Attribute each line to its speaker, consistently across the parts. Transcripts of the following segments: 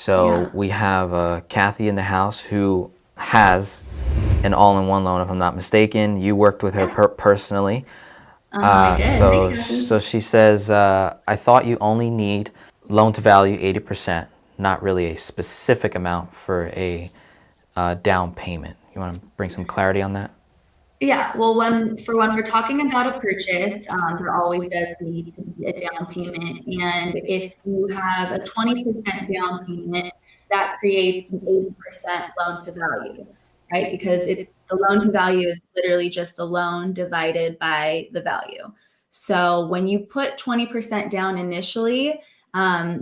Speaker 1: So
Speaker 2: Yeah.
Speaker 1: we have Kathy in the house who has an all-in-one loan, if I'm not mistaken. You worked with her personally.
Speaker 2: I did. Hi,
Speaker 1: So
Speaker 2: Kathy.
Speaker 1: she says, I thought you only need loan to value 80%, not really a specific amount for a down payment. You want to bring some clarity on that?
Speaker 2: Yeah, well, when we're talking about a purchase, there always does need to be a down payment. And if you have a 20% down payment, that creates an 80% loan to value, right? Because the loan to value is literally just the loan divided by the value. So when you put 20% down initially,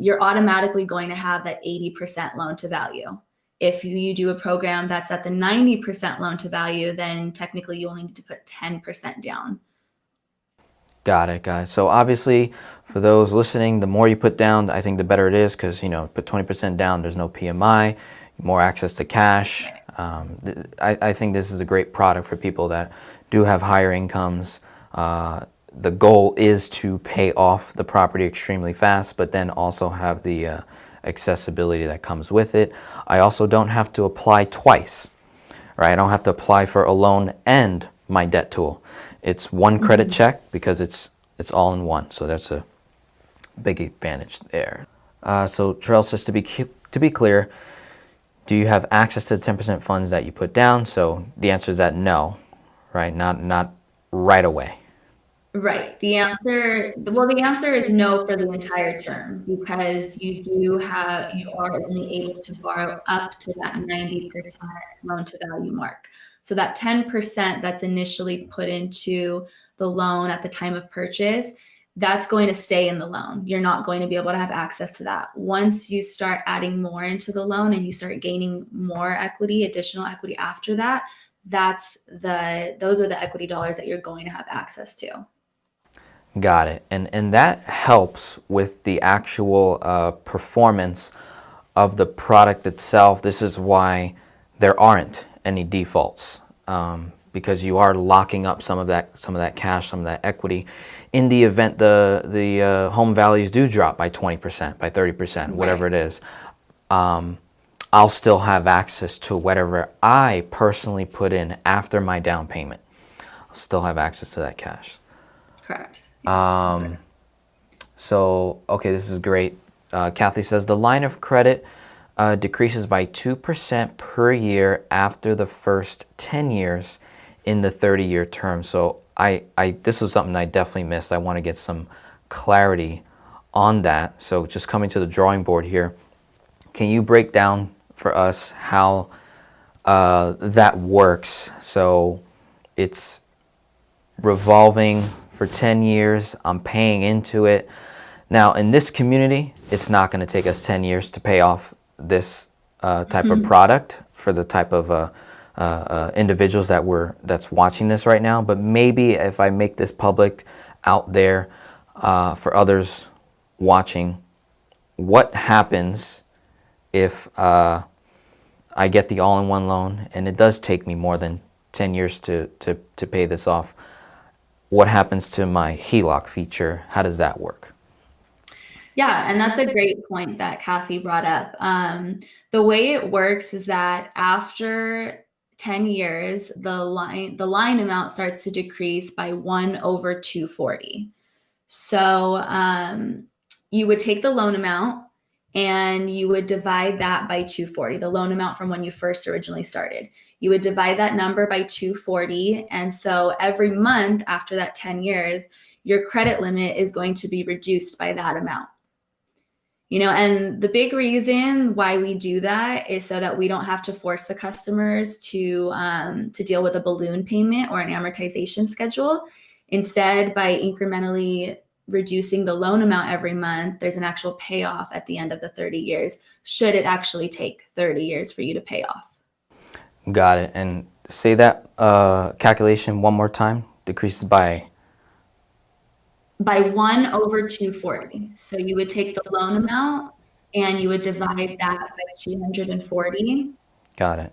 Speaker 2: you're automatically going to have that 80% loan to value. If you do a program that's at the 90% loan to value, then technically you only need to put 10% down.
Speaker 1: Got it, guys. So obviously, for those listening, the more you put down, I think the better it is because, put 20% down, there's no PMI, more access to cash. I think this is a great product for people that do have higher incomes. The goal is to pay off the property extremely fast, but then also have the accessibility that comes with it. I also don't have to apply twice, right? I don't have to apply for a loan and my debt tool. It's one credit
Speaker 2: Mhm.
Speaker 1: check because it's all in one. So that's a big advantage there. So Terrell says to be clear, do you have access to the 10% funds that you put down? So the answer is that no, right? Not right away.
Speaker 2: Right. The answer is no for the entire term because you are only able to borrow up to that 90% loan to value mark. So that 10% that's initially put into the loan at the time of purchase, that's going to stay in the loan. You're not going to be able to have access to that. Once you start adding more into the loan and you start gaining more equity, additional equity after that, those are the equity dollars that you're going to have access to.
Speaker 1: Got it. And that helps with the actual performance of the product itself. This is why there aren't any defaults, because you are locking up some of that cash, some of that equity. In the event the home values do drop by 20%, by 30%, whatever
Speaker 2: Right.
Speaker 1: it is, I'll still have access to whatever I personally put in after my down payment. I'll still have access to that cash.
Speaker 2: Correct. Yeah, that's right.
Speaker 1: So, okay, this is great. Kathy says the line of credit decreases by 2% per year after the first 10 years in the 30-year term. So this was something I definitely missed. I want to get some clarity on that. So just coming to the drawing board here, can you break down for us how that works? So it's revolving for 10 years. I'm paying into it. Now, in this community, it's not going to take us 10 years to pay off this type of product for the type of individuals that's watching this right now. But maybe if I make this public out there for others watching, what happens if I get the all-in-one loan and it does take me more than 10 years to pay this off? What happens to my HELOC feature? How does that work?
Speaker 2: Yeah, and that's a great point that Kathy brought up. The way it works is that after 10 years, the line amount starts to decrease by 1 over 240. So you would take the loan amount and you would divide that by 240, the loan amount from when you first originally started. You would divide that number by 240. And so every month after that 10 years, your credit limit is going to be reduced by that amount. And the big reason why we do that is so that we don't have to force the customers to deal with a balloon payment or an amortization schedule. Instead, by incrementally reducing the loan amount every month, there's an actual payoff at the end of the 30 years, should it actually take 30 years for you to pay off.
Speaker 1: Got it. And say that calculation one more time. Decreases by.
Speaker 2: By 1 over 240. So you would take the loan amount and you would divide that by 240.
Speaker 1: Got it.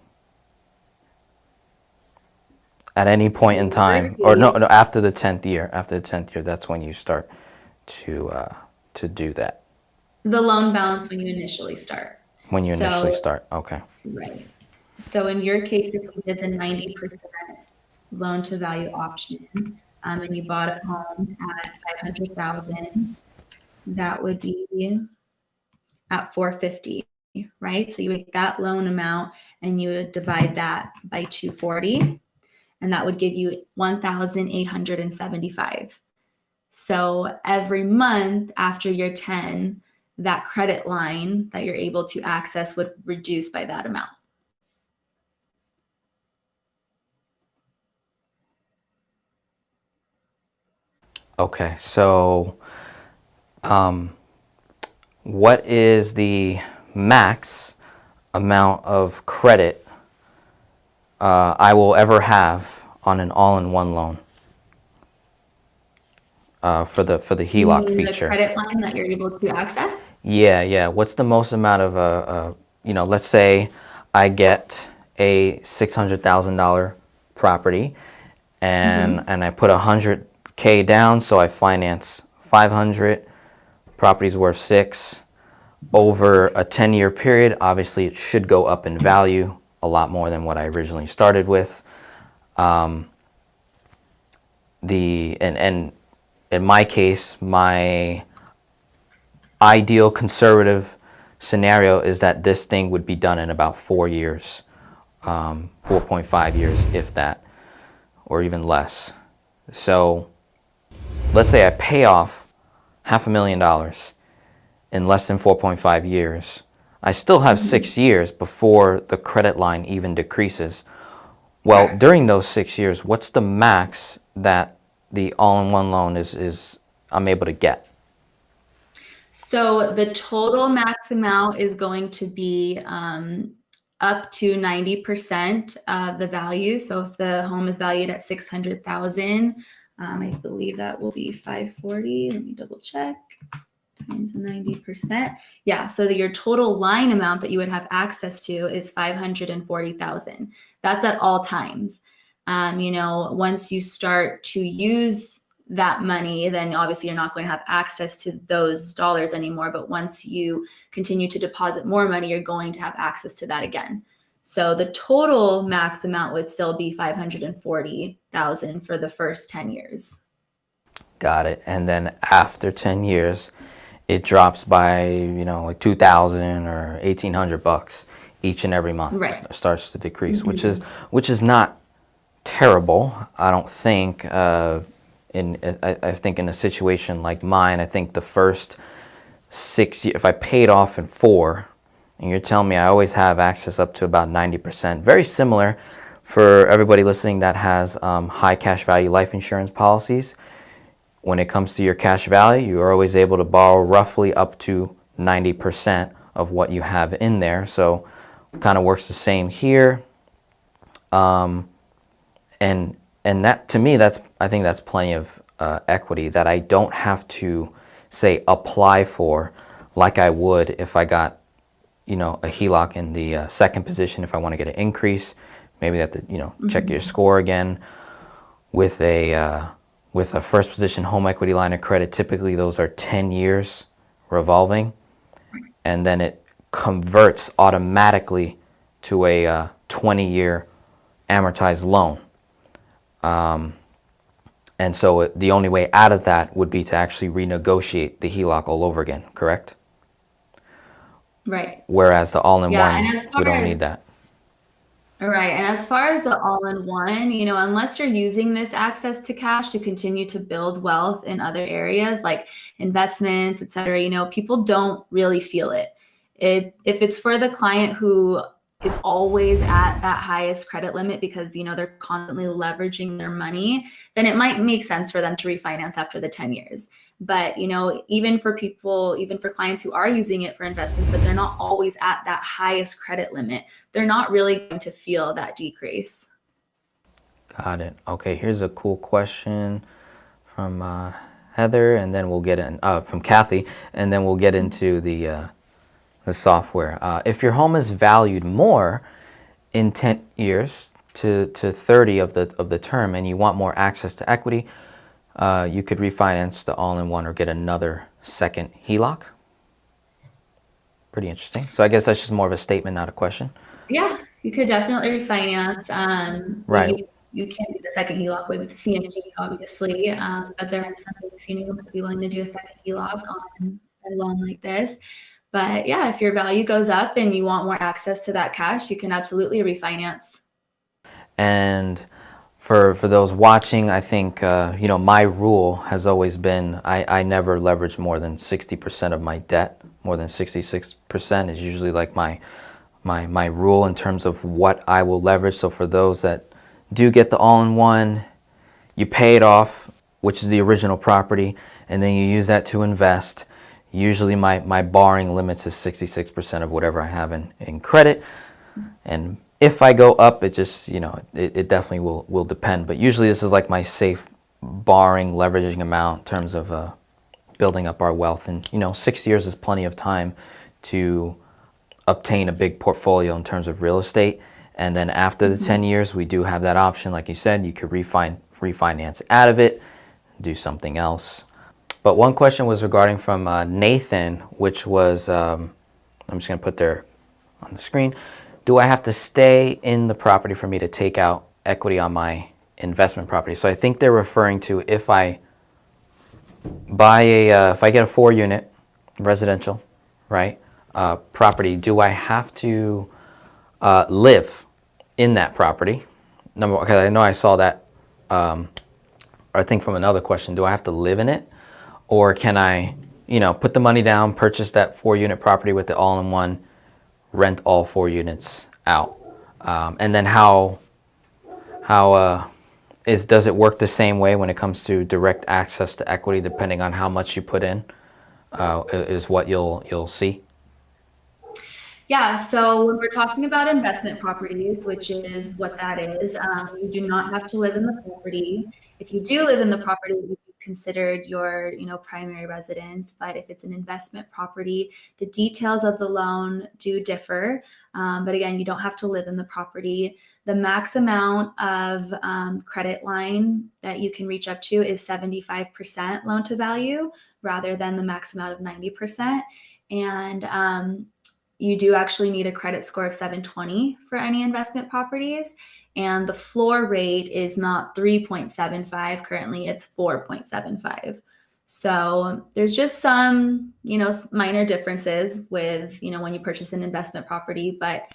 Speaker 1: At any
Speaker 2: So
Speaker 1: point in
Speaker 2: in 30
Speaker 1: time, or no,
Speaker 2: days,
Speaker 1: no, after the 10th year. After the 10th year, that's when you start to do that.
Speaker 2: the loan balance when you initially start.
Speaker 1: When you initially
Speaker 2: So,
Speaker 1: start. Okay.
Speaker 2: right. So in your case, if you did the 90% loan to value option, and you bought a home at 500,000, that would be at 450, right? So you would take that loan amount and you would divide that by 240, and that would give you 1,875. So every month after year 10, that credit line that you're able to access would reduce by that amount.
Speaker 1: Okay. So, what is the max amount of credit I will ever have on an all-in-one loan for the
Speaker 2: You
Speaker 1: HELOC
Speaker 2: mean the
Speaker 1: feature?
Speaker 2: credit line that you're able to access?
Speaker 1: Yeah, yeah. What's the most amount of let's say I get a $600,000 property, and
Speaker 2: Mm-hmm.
Speaker 1: I put 100K down, so I finance 500. Property's worth 6. Over a 10-year period, obviously it should go up in value a lot more than what I originally started with. And in my case, my ideal conservative scenario is that this thing would be done in about 4 years, 4.5 years, if that, or even less. So let's say I pay off $500,000 in less than 4.5 years. I still have 6 years before the credit line even decreases. Well,
Speaker 2: Correct.
Speaker 1: during those 6 years, what's the max that the all-in-one loan is I'm able to get?
Speaker 2: So the total max amount is going to be up to 90% of the value. So if the home is valued at 600,000, I believe that will be 540. Let me double check. Times 90%. Yeah, so your total line amount that you would have access to is 540,000. That's at all times. Once you start to use that money, then obviously you're not going to have access to those dollars anymore. But once you continue to deposit more money, you're going to have access to that again. So the total max amount would still be 540,000 for the first 10 years.
Speaker 1: Got it. And then after 10 years, it drops by, like 2,000 or 1,800 bucks each and every month.
Speaker 2: Right.
Speaker 1: It starts to decrease, which is not terrible. I don't think. I think in a situation like mine, I think the first 6 years, if I paid off in 4, and you're telling me I always have access up to about 90%, very similar for everybody listening that has high cash value life insurance policies. When it comes to your cash value, you are always able to borrow roughly up to 90% of what you have in there. So it kind of works the same here. And that, to me, I think that's plenty of equity that I don't have to, say, apply for like I would if I got, a HELOC in the second position. If I want to get an increase, maybe they have to, check your score again. With a first position home equity line of credit, typically those are 10 years revolving, and then it converts automatically to a 20-year amortized loan. And so the only way out of that would be to actually renegotiate the HELOC all over again, correct?
Speaker 2: Right.
Speaker 1: Whereas the all-in-one,
Speaker 2: And as
Speaker 1: we
Speaker 2: far
Speaker 1: don't
Speaker 2: as
Speaker 1: need that.
Speaker 2: Right. And as far as the all-in-one, unless you're using this access to cash to continue to build wealth in other areas like investments, et cetera, people don't really feel it. If it's for the client who is always at that highest credit limit because, they're constantly leveraging their money, then it might make sense for them to refinance after the 10 years. But, even for clients who are using it for investments, but they're not always at that highest credit limit, they're not really going to feel that decrease.
Speaker 1: Got it. Okay, here's a cool question from Heather, and then we'll get in, from Kathy, and then we'll get into the software. If your home is valued more in 10 years to 30 of the term, and you want more access to equity, you could refinance the all-in-one or get another second HELOC. Pretty interesting. So I guess that's just more of a statement, not a question.
Speaker 2: Yeah, you could definitely refinance.
Speaker 1: Right.
Speaker 2: You can't do the second HELOC with CMG, obviously, but there are some banks, who might be willing to do a second HELOC on a loan like this. But yeah, if your value goes up and you want more access to that cash, you can absolutely refinance.
Speaker 1: And for those watching, I think my rule has always been I never leverage more than 60% of my debt. More than 66% is usually like my rule in terms of what I will leverage. So for those that do get the all-in-one, you pay it off, which is the original property, and then you use that to invest. Usually my borrowing limits is 66% of whatever I have in credit. And if I go up, it just, it definitely will depend. But usually this is like my safe borrowing, leveraging amount in terms of building up our wealth. And, 6 years is plenty of time to obtain a big portfolio in terms of real estate. And then after the 10 years, we do have that option. Like you said, you could refinance out of it, do something else. But one question was regarding from Nathan, which was, I'm just going to put there on the screen. Do I have to stay in the property for me to take out equity on my investment property? So I think they're referring to if I buy if I get a 4-unit residential, right, property, do I have to live in that property? Okay, I know I saw that, I think from another question, do I have to live in it? Or can I, put the money down, purchase that 4-unit property with the all-in-one, rent all 4 units out? And then does it work the same way when it comes to direct access to equity, depending on how much you put in, is what you'll see?
Speaker 2: Yeah, so when we're talking about investment properties, which is what that is, you do not have to live in the property. If you do live in the property, it would be considered your, primary residence. But if it's an investment property, the details of the loan do differ. But again, you don't have to live in the property. The max amount of credit line that you can reach up to is 75% loan to value rather than the max amount of 90%. And you do actually need a credit score of 720 for any investment properties. And the floor rate is not 3.75 currently, it's 4.75. So there's just some, minor differences with, when you purchase an investment property, but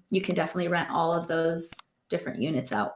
Speaker 2: you can definitely rent all of those different units out.